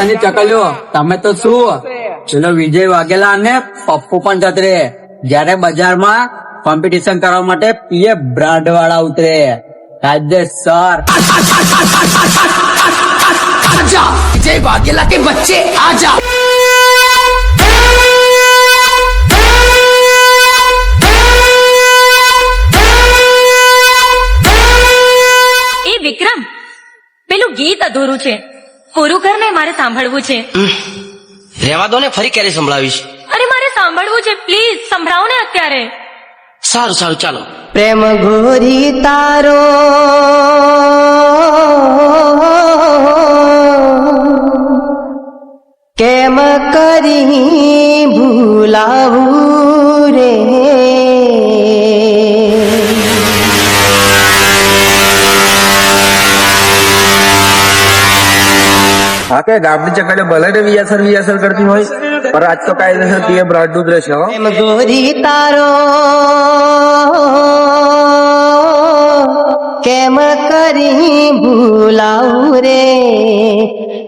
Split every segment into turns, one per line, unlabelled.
ની ચકલ્યો તમે તો શું પેલો વિજય વાઘેલા અને પપ્પુ પણ જતરે જયારે બજારમાં કોમ્પિટિશન કરવા માટે પીએ બ્રાન્ડ વાળા ઉતરે કાયદેસર
आजा विजय वाघेला के बच्चे आजा।
એ વિક્રમ પેલું ગીત અધૂરું છે પૂરું કર ને મારે સાંભળવું છે
રહેવા દો ને ફરી ક્યારે સંભળાવીશ
અરે મારે સાંભળવું છે પ્લીઝ સંભળાવો ને અત્યારે
સારું સારું ચાલો
પ્રેમ ઘોરી તારો કેમ કરી ભૂલાવું રે
હા કે ગામની ચકલે ભલે ને વિયાસર કરતી હોય પણ આજ તો કાયદેસર પીએ બ્રાન્ડ નું દ્રશ્ય હો
પ્રેમ ગોરી તારો કેમ કરી ભૂલાવું રે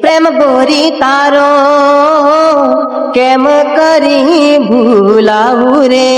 પ્રેમ ગોરી તારો કેમ કરી ભૂલાવું રે